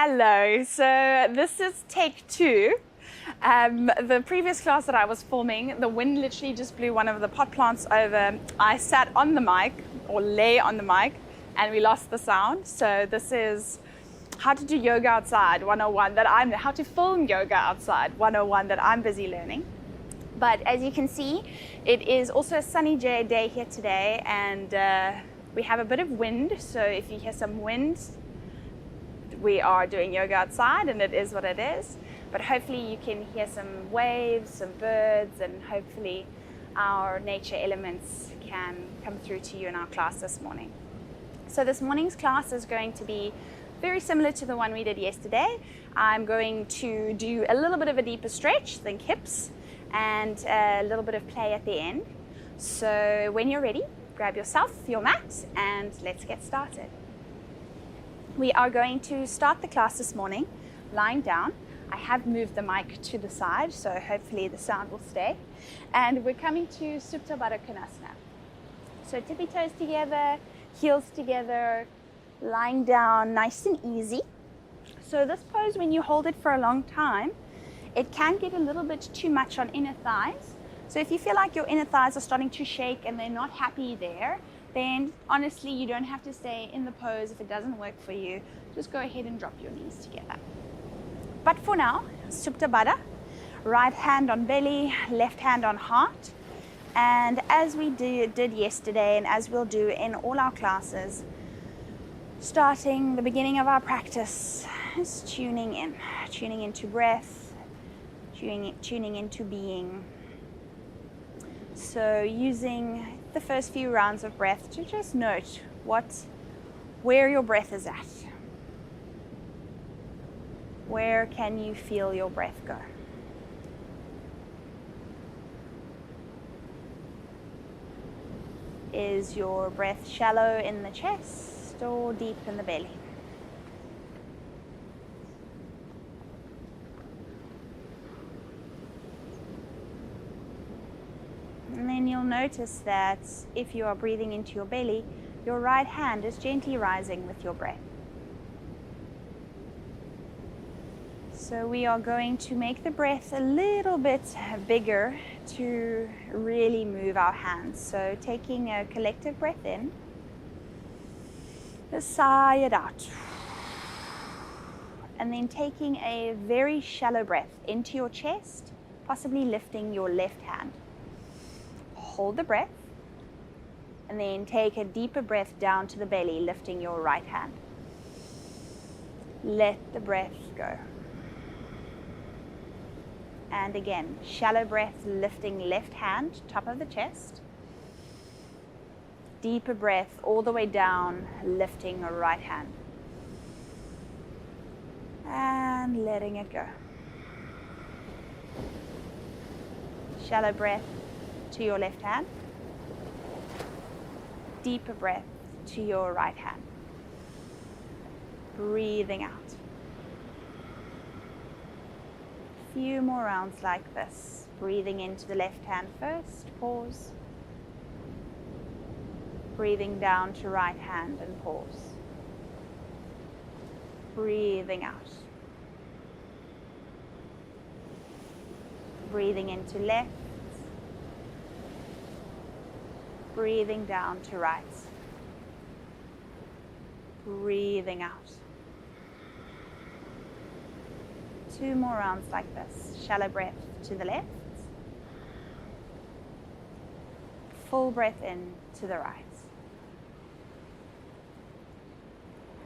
Hello, so this is take two. The previous class that I was filming, the wind literally just blew one of the pot plants over. I sat on the mic, or lay on the mic, and we lost the sound. So this is how to do yoga outside 101 how to film yoga outside 101 that I'm busy learning. But as you can see, it is also a sunny day here today, and we have a bit of wind. So if you hear some wind, we are doing yoga outside, and it is what it is. But hopefully you can hear some waves, some birds, and hopefully our nature elements can come through to you in our class this morning. So this morning's class is going to be very similar to the one we did yesterday. I'm going to do a little bit of a deeper stretch, think hips, and a little bit of play at the end. So when you're ready, grab yourself, your mat, and let's get started. We are going to start the class this morning lying down. I have moved the mic to the side, so hopefully the sound will stay. And we're coming to Supta Baddha Konasana. So tippy toes together, heels together, lying down nice and easy. So this pose, when you hold it for a long time, it can get a little bit too much on inner thighs. So if you feel like your inner thighs are starting to shake and they're not happy there, then honestly, you don't have to stay in the pose if it doesn't work for you. Just go ahead and drop your knees together. But for now, Supta Baddha, right hand on belly, left hand on heart. And as we did yesterday, and as we'll do in all our classes, starting the beginning of our practice is tuning into breath, tuning into being. So using the first few rounds of breath to just note where your breath is at. Where can you feel your breath go? Is your breath shallow in the chest or deep in the belly? And then you'll notice that if you are breathing into your belly, your right hand is gently rising with your breath. So we are going to make the breath a little bit bigger to really move our hands. So taking a collective breath in, sigh it out. And then taking a very shallow breath into your chest, possibly lifting your left hand. Hold the breath, and then take a deeper breath down to the belly, lifting your right hand. Let the breath go. And again, shallow breath, lifting left hand, top of the chest. Deeper breath all the way down, lifting right hand. And letting it go. Shallow breath to your left hand. Deeper breath to your right hand. Breathing out. Few more rounds like this. Breathing into the left hand first, pause. Breathing down to right hand and pause. Breathing out. Breathing into left. Breathing down to right. Breathing out. Two more rounds like this. Shallow breath to the left. Full breath in to the right.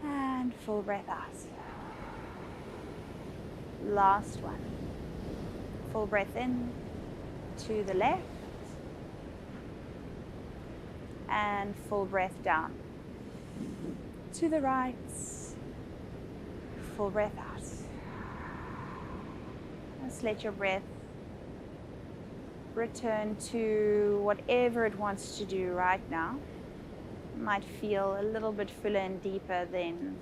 And full breath out. Last one. Full breath in to the left. And full breath down to the right. Full breath out. Just let your breath return to whatever it wants to do right now. It might feel a little bit fuller and deeper than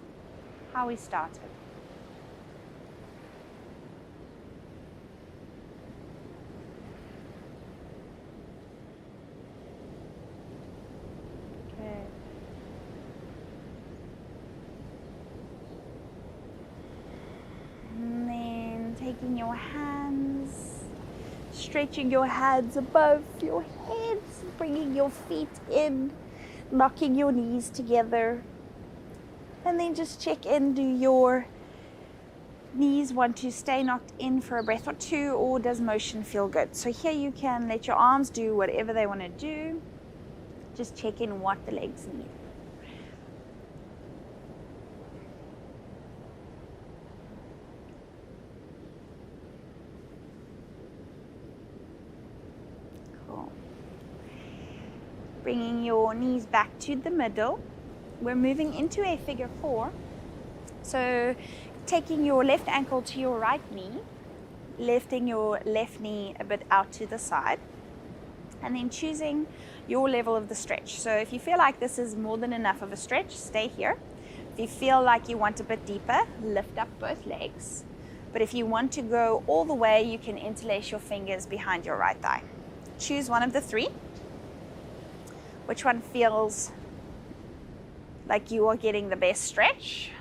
how we started. taking your hands, stretching your hands above your heads, bringing your feet in, knocking your knees together. And then just check in, do your knees want to stay knocked in for a breath or two, or does motion feel good? So here you can let your arms do whatever they want to do. Just check in what the legs need. Cool. Bringing your knees back to the middle. We're moving into a figure 4. So taking your left ankle to your right knee, lifting your left knee a bit out to the side, and then choosing your level of the stretch. So if you feel like this is more than enough of a stretch, stay here. If you feel like you want a bit deeper, lift up both legs. But if you want to go all the way, you can interlace your fingers behind your right thigh. Choose one of the 3. Which one feels like you are getting the best stretch?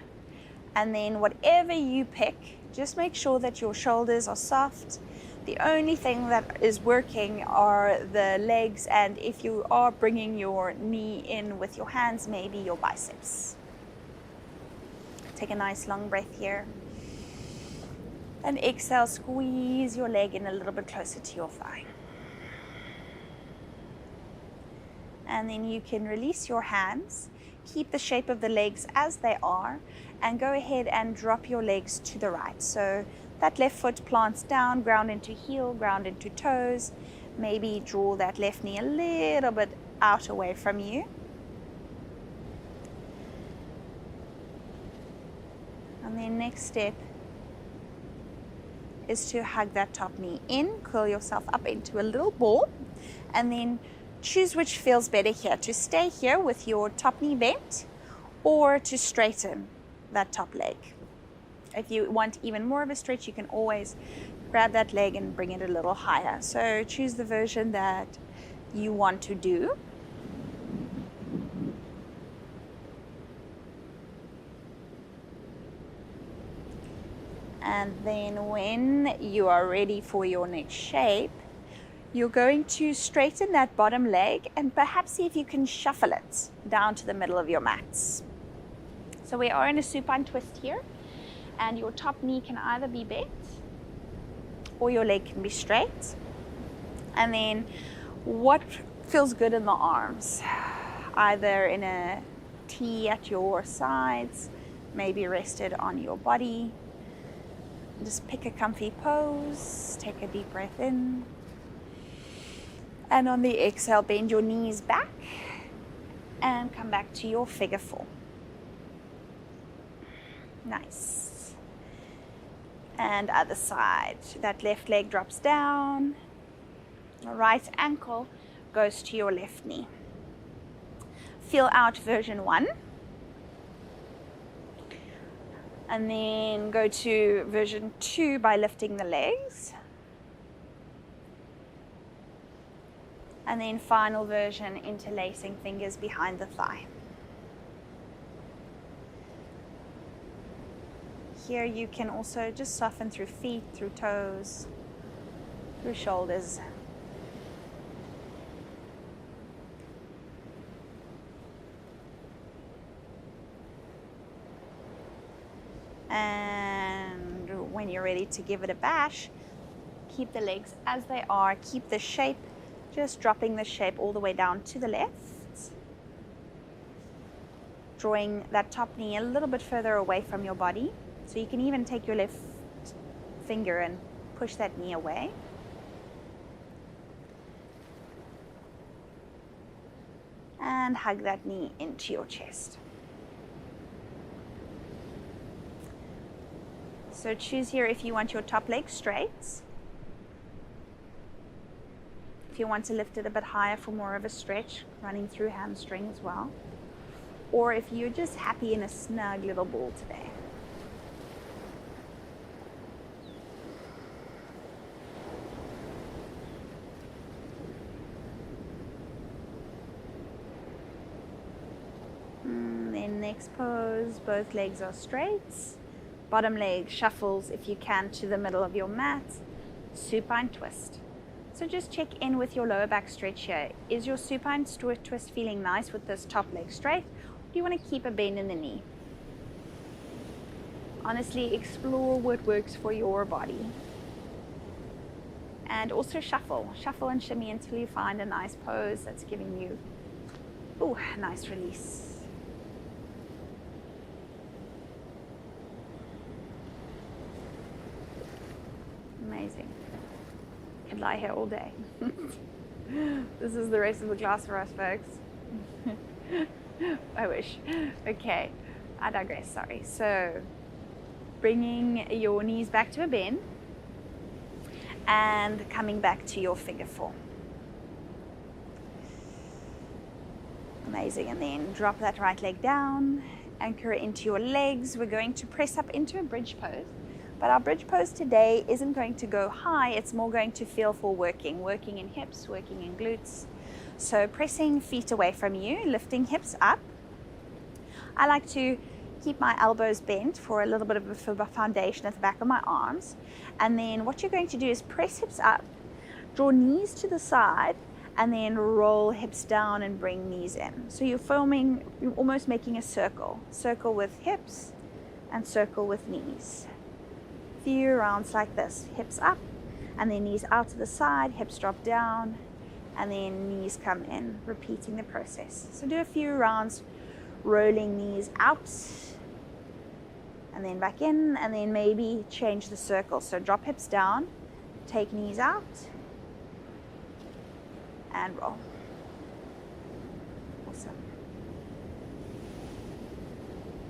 And then whatever you pick, just make sure that your shoulders are soft. The only thing that is working are the legs, and if you are bringing your knee in with your hands, maybe your biceps. Take a nice long breath here. And exhale, squeeze your leg in a little bit closer to your thigh. And then you can release your hands. Keep the shape of the legs as they are, and go ahead and drop your legs to the right. So that left foot plants down, ground into heel, ground into toes. Maybe draw that left knee a little bit out away from you. And then next step is to hug that top knee in, curl yourself up into a little ball, and then choose which feels better here, to stay here with your top knee bent or to straighten that top leg. If you want even more of a stretch, you can always grab that leg and bring it a little higher. So choose the version that you want to do. And then when you are ready for your next shape, you're going to straighten that bottom leg and perhaps see if you can shuffle it down to the middle of your mats. So we are in a supine twist here, and your top knee can either be bent or your leg can be straight. And then what feels good in the arms? Either in a T at your sides, maybe rested on your body. Just pick a comfy pose, take a deep breath in. And on the exhale, bend your knees back and come back to your figure 4. Nice. And other side. That left leg drops down. The right ankle goes to your left knee. Feel out version 1. And then go to version 2 by lifting the legs. And then final version, interlacing fingers behind the thigh. Here you can also just soften through feet, through toes, through shoulders. And when you're ready to give it a bash, keep the legs as they are, keep the shape, just dropping the shape all the way down to the left. Drawing that top knee a little bit further away from your body. So you can even take your left finger and push that knee away. And hug that knee into your chest. So choose here if you want your top leg straight. If you want to lift it a bit higher for more of a stretch, running through hamstring as well. Or if you're just happy in a snug little ball today. Then next pose, both legs are straight. bottom leg shuffles if you can to the middle of your mat, supine twist. So just check in with your lower back stretch here. Is your supine twist feeling nice with this top leg straight? Or do you want to keep a bend in the knee? Honestly, explore what works for your body. And also shuffle and shimmy until you find a nice pose that's giving you a nice release. Amazing. Could lie here all day. This is the rest of the class for us, folks. I wish. Okay, I digress, sorry. So, bringing your knees back to a bend and coming back to your figure four. Amazing, and then drop that right leg down, anchor it into your legs. We're going to press up into a bridge pose. But our bridge pose today isn't going to go high, it's more going to feel for working in hips, working in glutes. So pressing feet away from you, lifting hips up. I like to keep my elbows bent for a little bit of a foundation at the back of my arms. And then what you're going to do is press hips up, draw knees to the side, and then roll hips down and bring knees in. So you're almost making a circle with hips and circle with knees. Few rounds like this, hips up and then knees out to the side, hips drop down and then knees come in, repeating the process. So do a few rounds rolling knees out and then back in, and then maybe change the circle. So drop hips down, take knees out and roll. Awesome.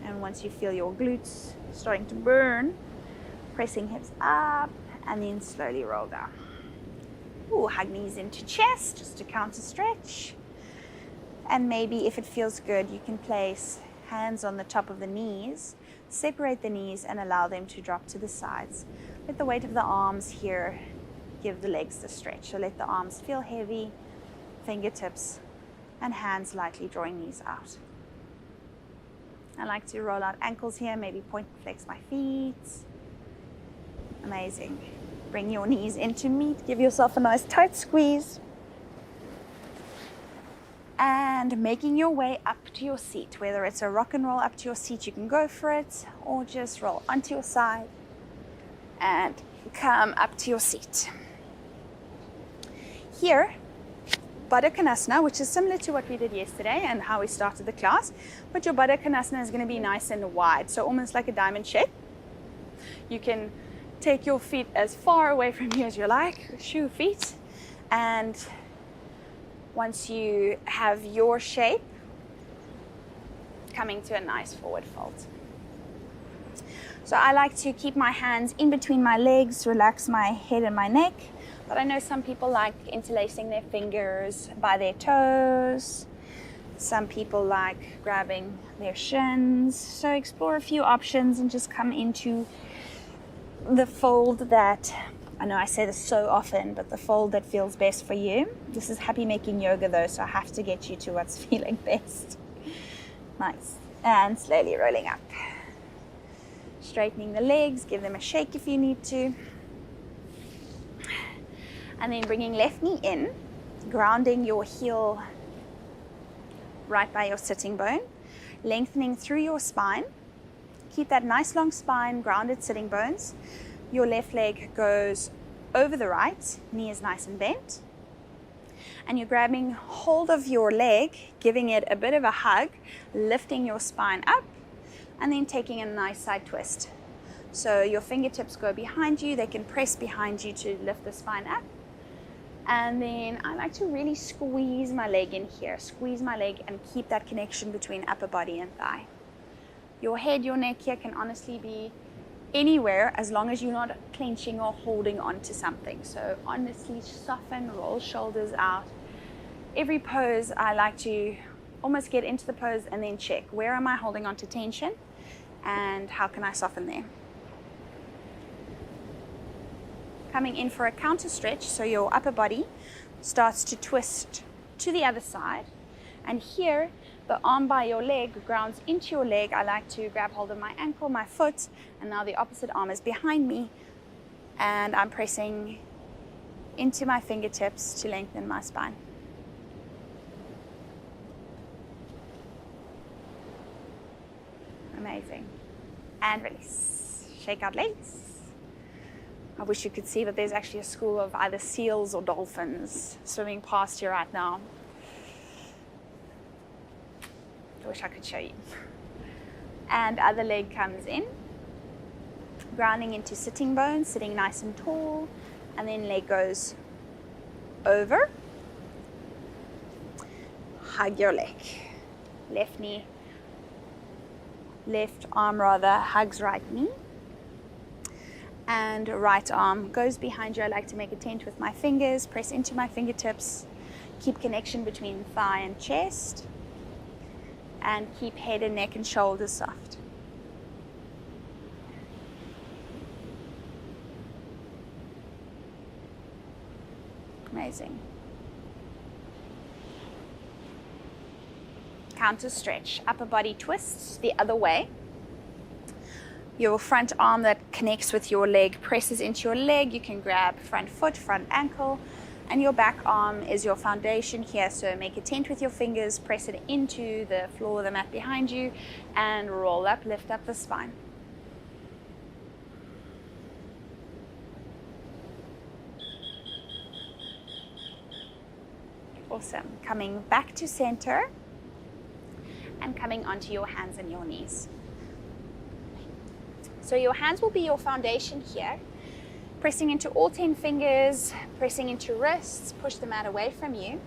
And once you feel your glutes starting to burn, pressing hips up and then slowly roll down. Hug knees into chest just to counter stretch. And maybe if it feels good, you can place hands on the top of the knees, separate the knees and allow them to drop to the sides. Let the weight of the arms here give the legs the stretch. So let the arms feel heavy, fingertips and hands lightly drawing knees out. I like to roll out ankles here, maybe point and flex my feet. Amazing. Bring your knees into meet. Give yourself a nice tight squeeze. And making your way up to your seat. Whether it's a rock and roll up to your seat, you can go for it. Or just roll onto your side and come up to your seat. Here, Baddha Konasana, which is similar to what we did yesterday and how we started the class. But your Baddha Konasana is going to be nice and wide. So almost like a diamond shape. You can take your feet as far away from you as you like, shoe feet, and once you have your shape, coming to a nice forward fold. So I like to keep my hands in between my legs, relax my head and my neck, but I know some people like interlacing their fingers by their toes. Some people like grabbing their shins. So explore a few options and just come into the fold that, I know I say this so often, but the fold that feels best for you. This is happy making yoga though, so I have to get you to what's feeling best. Nice. And slowly rolling up. Straightening the legs, give them a shake if you need to. And then bringing left knee in, grounding your heel right by your sitting bone, lengthening through your spine. Keep that nice long spine, grounded sitting bones. Your left leg goes over the right, knee is nice and bent. And you're grabbing hold of your leg, giving it a bit of a hug, lifting your spine up, and then taking a nice side twist. So your fingertips go behind you, they can press behind you to lift the spine up. And then I like to really squeeze my leg in here, squeeze my leg and keep that connection between upper body and thigh. Your head, your neck here can honestly be anywhere as long as you're not clenching or holding on to something. So honestly, soften, roll shoulders out. Every pose, I like to almost get into the pose and then check, where am I holding on to tension and how can I soften there? Coming in for a counter stretch, so your upper body starts to twist to the other side. And here, The arm by your leg grounds into your leg. I like to grab hold of my ankle, my foot, and now the opposite arm is behind me, and I'm pressing into my fingertips to lengthen my spine. Amazing. And release. Shake out legs. I wish you could see that there's actually a school of either seals or dolphins swimming past you right now. I wish I could show you. And other leg comes in, grounding into sitting bones, sitting nice and tall, and then leg goes over. Hug your leg. Left knee, left arm rather, hugs right knee. And right arm goes behind you. I like to make a tent with my fingers, press into my fingertips, keep connection between thigh and chest, and keep head and neck and shoulders soft. Amazing. Counter stretch, upper body twists the other way. Your front arm that connects with your leg presses into your leg. You can grab front foot, front ankle, and your back arm is your foundation here. So make a tent with your fingers, press it into the floor of the mat behind you, and roll up, lift up the spine. Awesome. Coming back to center and coming onto your hands and your knees. So your hands will be your foundation here. Pressing into all 10 fingers, pressing into wrists, push the mat away from you.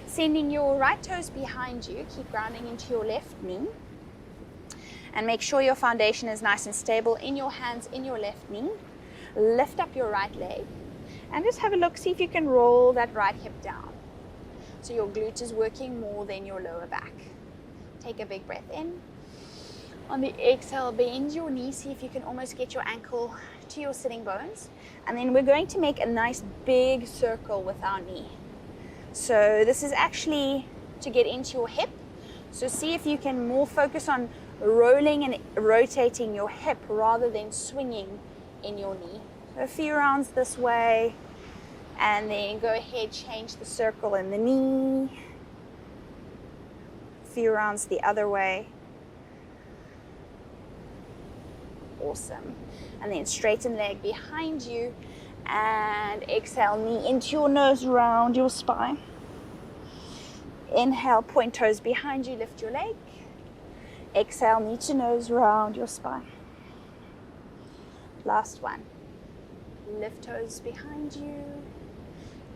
Sending your right toes behind you, keep grounding into your left knee. And make sure your foundation is nice and stable in your hands, in your left knee. Lift up your right leg. And just have a look, see if you can roll that right hip down. So your glute is working more than your lower back. Take a big breath in. On the exhale, bend your knee, see if you can almost get your ankle to your sitting bones. And then we're going to make a nice big circle with our knee. So this is actually to get into your hip. So see if you can more focus on rolling and rotating your hip rather than swinging in your knee. So a few rounds this way, and then go ahead, change the circle in the knee. A few rounds the other way. Awesome. And then straighten leg behind you and exhale, knee into your nose, round your spine. Inhale, point toes behind you, lift your leg. Exhale, knee to nose, round your spine. Last one. Lift toes behind you.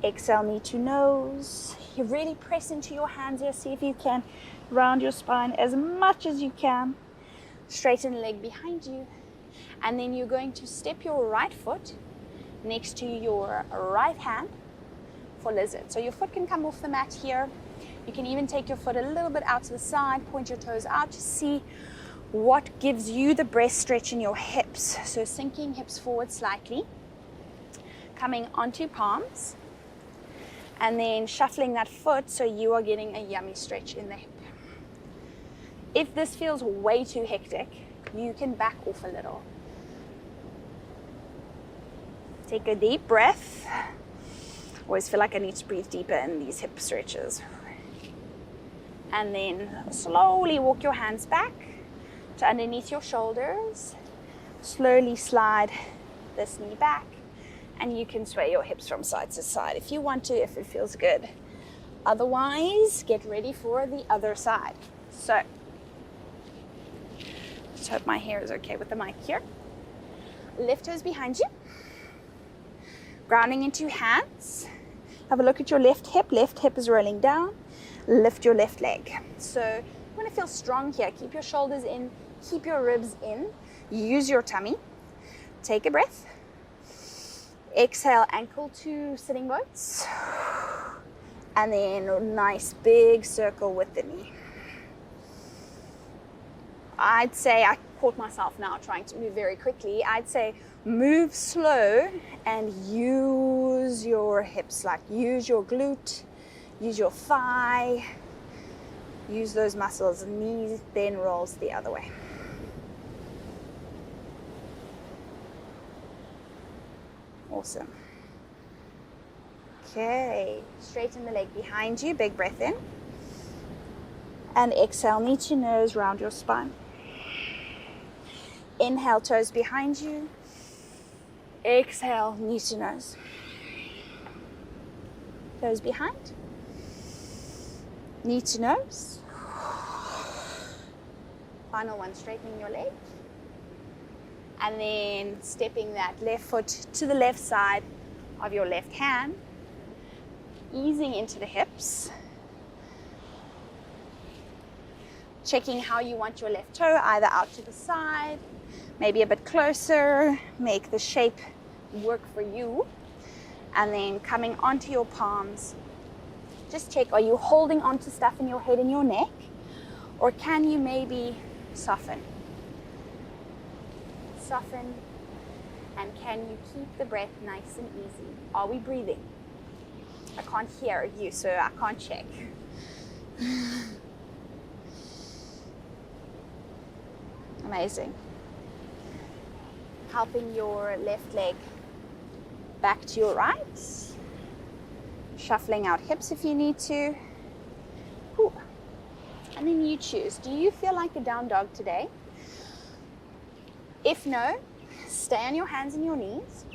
Exhale, knee to nose. You really press into your hands here, see if you can round your spine as much as you can. Straighten the leg behind you. And then you're going to step your right foot next to your right hand for lizard. So your foot can come off the mat here. You can even take your foot a little bit out to the side, point your toes out to see what gives you the breast stretch in your hips. So sinking hips forward slightly, coming onto palms, and then shuffling that foot so you are getting a yummy stretch in the hip. If this feels way too hectic, you can back off a little. Take a deep breath. Always feel like I need to breathe deeper in these hip stretches. And then slowly walk your hands back to underneath your shoulders. Slowly slide this knee back, and you can sway your hips from side to side if you want to, if it feels good. Otherwise, get ready for the other side. So, just hope my hair is okay with the mic here. Lift toes behind you. Grounding into hands. Have a look at your left hip. Left hip is rolling down. Lift your left leg. So you want to feel strong here. Keep your shoulders in. Keep your ribs in. Use your tummy. Take a breath. Exhale, ankle to sitting bones. And then a nice big circle with the knee. I'd say, I caught myself now trying to move very quickly. I'd say move slow and use your hips, like use your glute, use your thigh. Use those muscles. Knee then rolls the other way. Awesome. Okay, straighten the leg behind you, big breath in. And exhale, knee to nose, round your spine. Inhale, toes behind you. Exhale, knee to nose. Toes behind. Knee to nose. Final one, straightening your leg. And then stepping that left foot to the left side of your left hand. Easing into the hips. Checking how you want your left toe, either out to the side, maybe a bit closer, make the shape work for you. And then coming onto your palms, just check, are you holding onto stuff in your head and your neck? Or can you maybe soften? Soften, and can you keep the breath nice and easy? Are we breathing? I can't hear you, so I can't check. Amazing. Helping your left leg back to your right. Shuffling out hips if you need to. Ooh. And then you choose. Do you feel like a down dog today? If no, stay on your hands and your knees.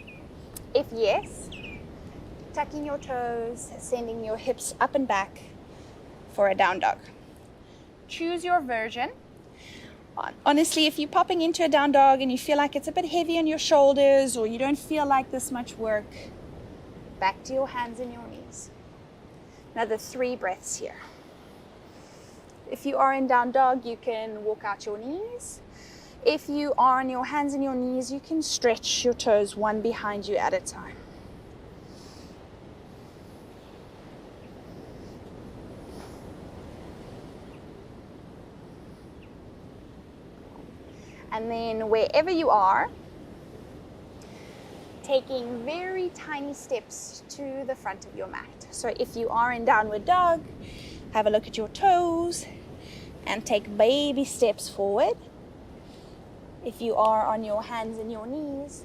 If yes, tucking your toes, sending your hips up and back for a down dog. Choose your version. Honestly, if you're popping into a down dog and you feel like it's a bit heavy on your shoulders or you don't feel like this much work, back to your hands and your knees. Another 3 breaths here. If you are in down dog, you can walk out your knees. If you are on your hands and your knees, you can stretch your toes one behind you at a time. And then wherever you are, taking very tiny steps to the front of your mat. So if you are in downward dog, have a look at your toes and take baby steps forward. If you are on your hands and your knees,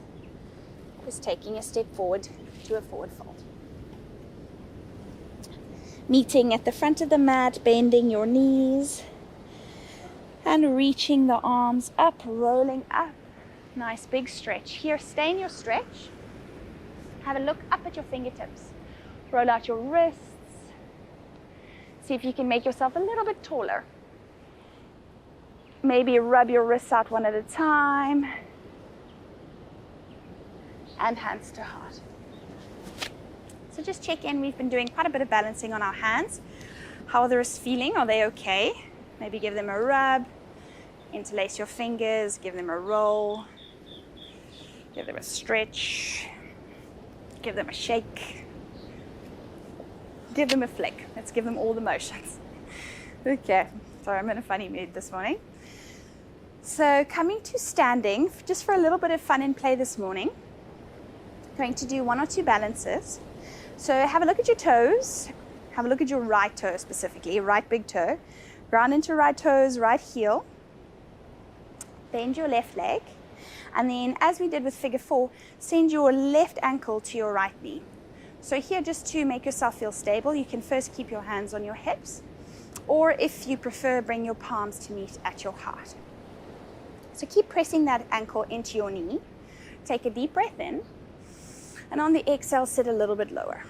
just taking a step forward to a forward fold. Meeting at the front of the mat, bending your knees and reaching the arms up, rolling up. Nice big stretch. Here, stay in your stretch. Have a look up at your fingertips. Roll out your wrists. See if you can make yourself a little bit taller. Maybe rub your wrists out one at a time. And hands to heart. So just check in. We've been doing quite a bit of balancing on our hands. How are the wrists feeling? Are they okay? Maybe give them a rub. Interlace your fingers. Give them a roll. Give them a stretch. Give them a shake. Give them a flick. Let's give them all the motions. Okay. Sorry, I'm in a funny mood this morning. So coming to standing, just for a little bit of fun and play this morning, going to do 1 or 2 balances. So have a look at your toes. Have a look at your right toe specifically, right big toe. Ground into right toes, right heel. Bend your left leg. And then, as we did with figure 4, send your left ankle to your right knee. So here, just to make yourself feel stable, you can first keep your hands on your hips. Or if you prefer, bring your palms to meet at your heart. So keep pressing that ankle into your knee. Take a deep breath in. And on the exhale, sit a little bit lower.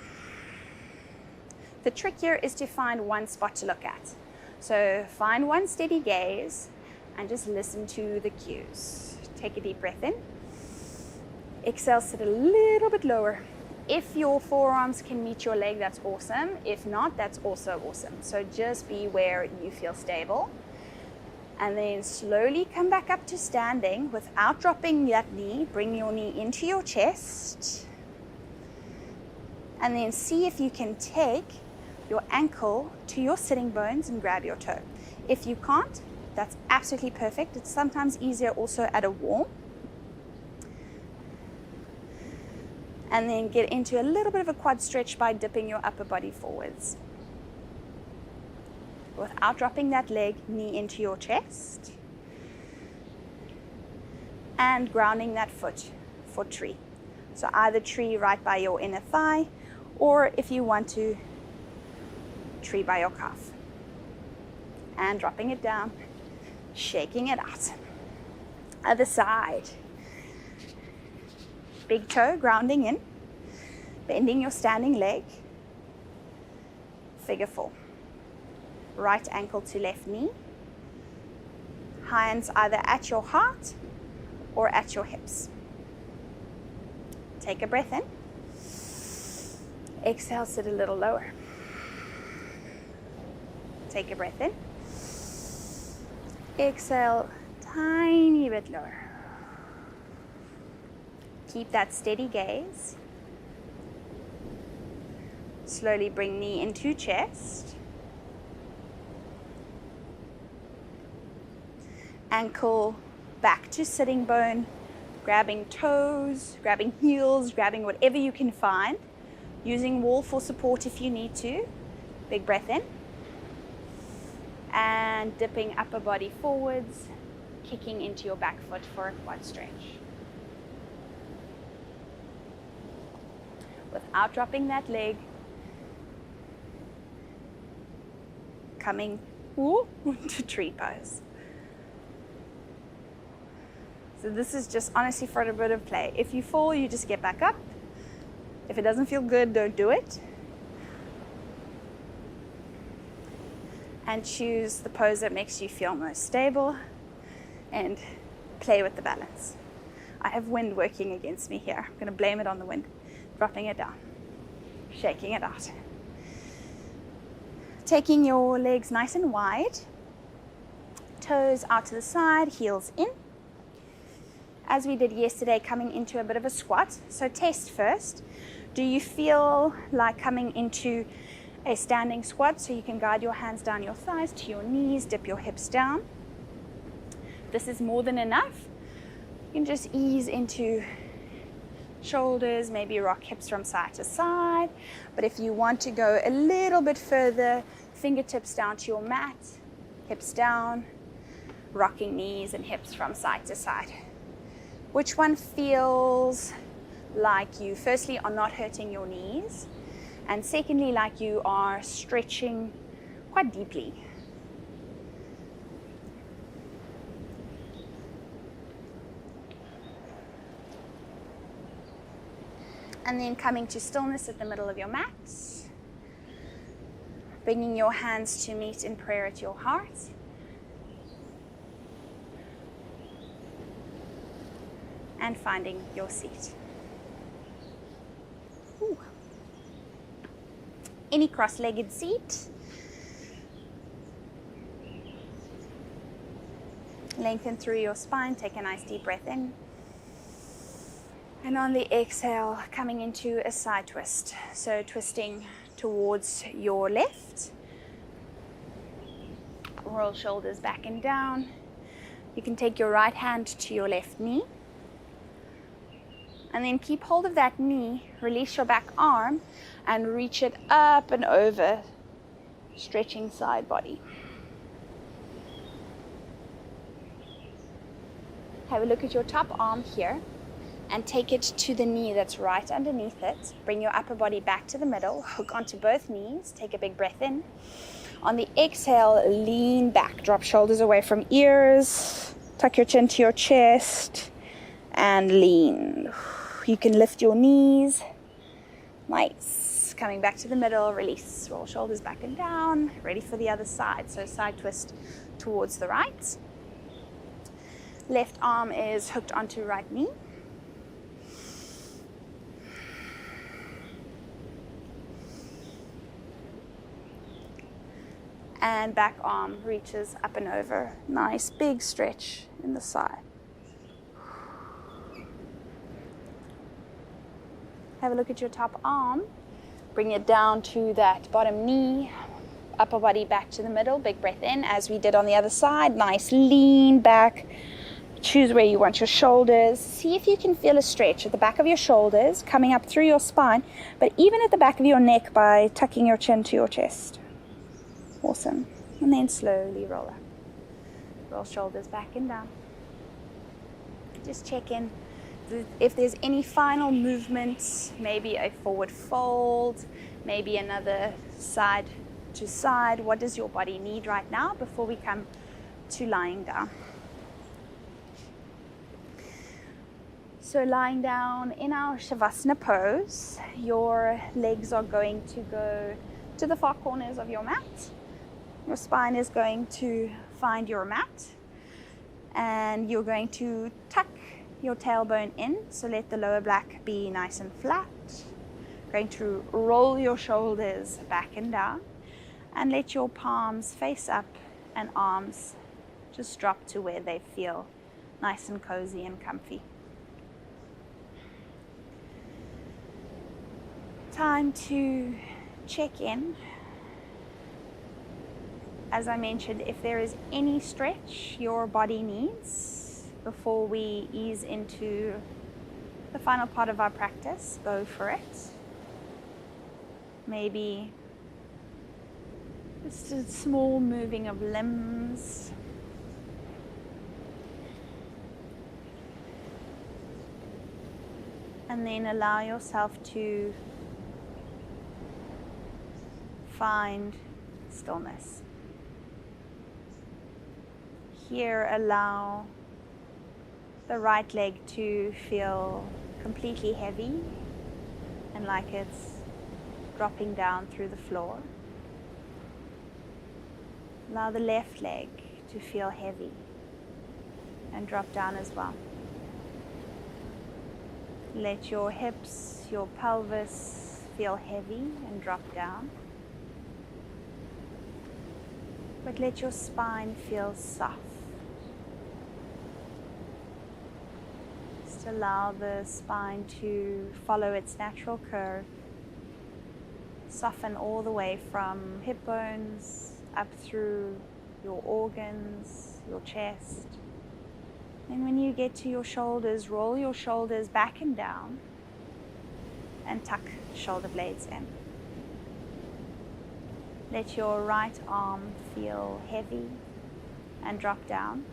The trick here is to find one spot to look at. So find one steady gaze and just listen to the cues. Take a deep breath in. Exhale, sit a little bit lower. If your forearms can meet your leg, that's awesome. If not, that's also awesome. So just be where you feel stable. And then slowly come back up to standing without dropping that knee. Bring your knee into your chest. And then see if you can take your ankle to your sitting bones and grab your toe. If you can't, that's absolutely perfect. It's sometimes easier also at a wall. And then get into a little bit of a quad stretch by dipping your upper body forwards. without dropping that leg, knee into your chest. And grounding that foot for tree. So either tree right by your inner thigh, or if you want to, tree by your calf. And dropping it down, shaking it out. Other side. Big toe grounding in, bending your standing leg. Figure 4. Right ankle to left knee. Hands either at your heart or at your hips. Take a breath in. Exhale, sit a little lower. Take a breath in. Exhale, tiny bit lower. Keep that steady gaze. Slowly bring knee into chest. Ankle back to sitting bone, grabbing toes, grabbing heels, grabbing whatever you can find. Using wall for support if you need to. Big breath in. And dipping upper body forwards, kicking into your back foot for a quad stretch. Without dropping that leg. Coming to tree pose. So this is just honestly for a bit of play. If you fall, you just get back up. If it doesn't feel good, don't do it. And choose the pose that makes you feel most stable and play with the balance. I have wind working against me here. I'm going to blame it on the wind. Dropping it down, shaking it out. Taking your legs nice and wide, toes out to the side, heels in. As we did yesterday, coming into a bit of a squat. So test first. Do you feel like coming into a standing squat? So you can guide your hands down your thighs to your knees, dip your hips down. This is more than enough. You can just ease into shoulders, maybe rock hips from side to side. But if you want to go a little bit further, fingertips down to your mat, hips down, rocking knees and hips from side to side. Which one feels like you, firstly, are not hurting your knees, and secondly, like you are stretching quite deeply? And then coming to stillness at the middle of your mat. Bringing your hands to meet in prayer at your heart. And finding your seat. Ooh. Any cross-legged seat. Lengthen through your spine. Take a nice deep breath in. And on the exhale, coming into a side twist. So twisting towards your left. Roll shoulders back and down. You can take your right hand to your left knee. And then keep hold of that knee, release your back arm, and reach it up and over, stretching side body. Have a look at your top arm here, and take it to the knee that's right underneath it. Bring your upper body back to the middle, hook onto both knees, take a big breath in. On the exhale, lean back, drop shoulders away from ears, tuck your chin to your chest, and lean. You can lift your knees. Nice. Coming back to the middle, release. Roll shoulders back and down. Ready for the other side. So side twist towards the right. Left arm is hooked onto right knee. And back arm reaches up and over. Nice big stretch in the side. Have a look at your top arm. Bring it down to that bottom knee. Upper body back to the middle. Big breath in as we did on the other side. Nice lean back. Choose where you want your shoulders. See if you can feel a stretch at the back of your shoulders coming up through your spine, but even at the back of your neck by tucking your chin to your chest. Awesome. And then slowly roll up. Roll shoulders back and down. Just check in if there's any final movements, maybe a forward fold, maybe another side to side. What does your body need right now before we come to lying down? So lying down in our Savasana pose, your legs are going to go to the far corners of your mat. Your spine is going to find your mat, and you're going to tuck your tailbone in, so let the lower back be nice and flat. Going to roll your shoulders back and down, and let your palms face up and arms just drop to where they feel nice and cozy and comfy. Time to check in. As I mentioned, if there is any stretch your body needs before we ease into the final part of our practice, go for it. Maybe just a small moving of limbs. And then allow yourself to find stillness. Here, allow the right leg to feel completely heavy and like it's dropping down through the floor. Allow the left leg to feel heavy and drop down as well. Let your hips, your pelvis feel heavy and drop down. But let your spine feel soft. Just allow the spine to follow its natural curve. Soften all the way from hip bones up through your organs, your chest. And when you get to your shoulders, roll your shoulders back and down and tuck shoulder blades in. Let your right arm feel heavy and drop down.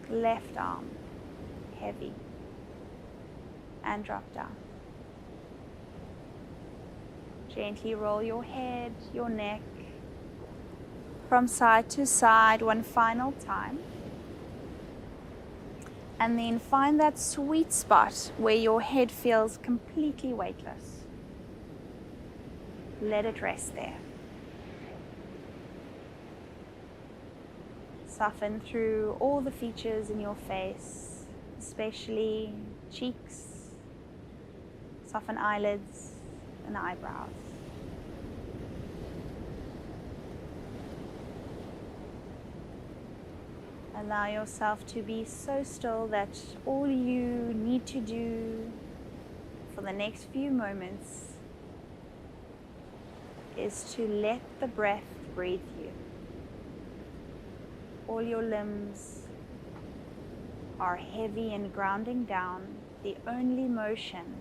Left arm heavy and drop down. Gently roll your head, your neck from side to side one final time. And then find that sweet spot where your head feels completely weightless. Let it rest there. Soften through all the features in your face, especially cheeks. Soften eyelids and eyebrows. Allow yourself to be so still that all you need to do for the next few moments is to let the breath breathe you. All your limbs are heavy and grounding down. The only motion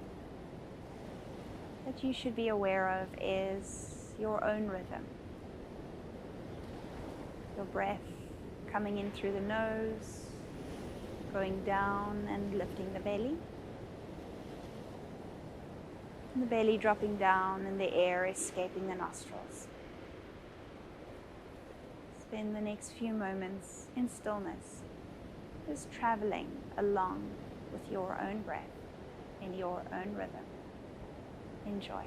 that you should be aware of is your own rhythm. Your breath coming in through the nose, going down and lifting the belly. And the belly dropping down and the air escaping the nostrils. Spend the next few moments in stillness, just traveling along with your own breath in your own rhythm. Enjoy.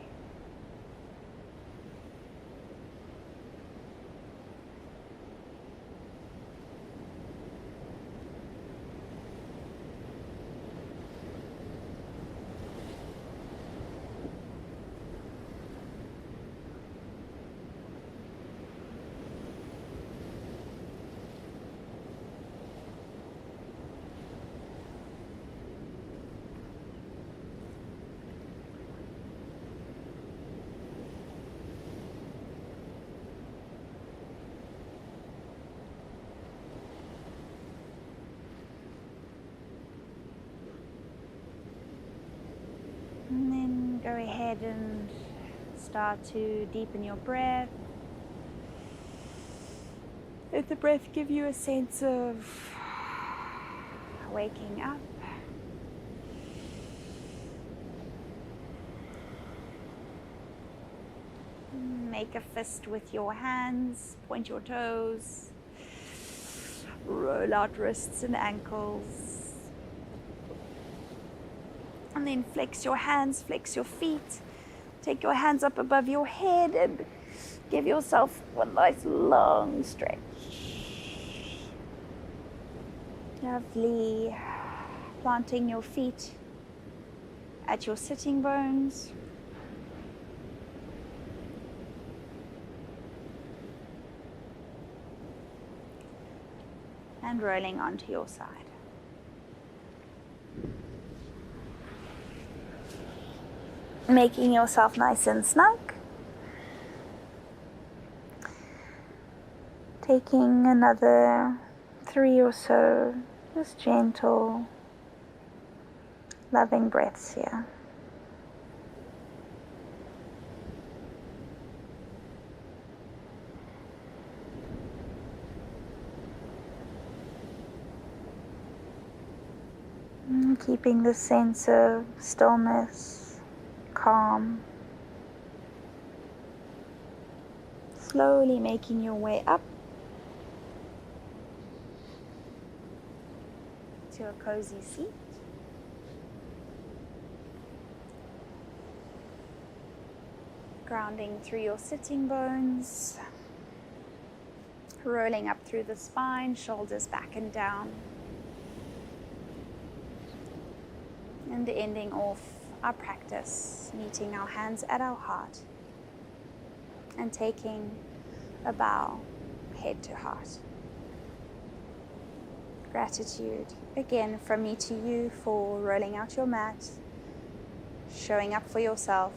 And then go ahead and start to deepen your breath. Let the breath give you a sense of waking up. Make a fist with your hands, point your toes, roll out wrists and ankles. And then flex your hands, flex your feet. Take your hands up above your head and give yourself one nice long stretch. Lovely. Planting your feet at your sitting bones. And rolling onto your side. Making yourself nice and snug. Taking another 3 or so, just gentle, loving breaths here. Keeping the sense of stillness, calm. Slowly making your way up to a cozy seat. Grounding through your sitting bones. Rolling up through the spine, shoulders back and down. And ending off our practice, meeting our hands at our heart and taking a bow, head to heart. Gratitude again from me to you for rolling out your mat, showing up for yourself,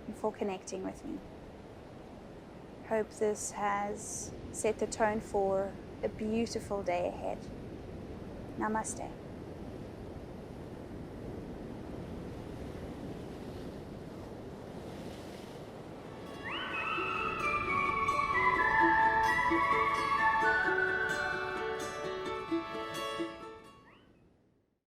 and for connecting with me. Hope this has set the tone for a beautiful day ahead. Namaste.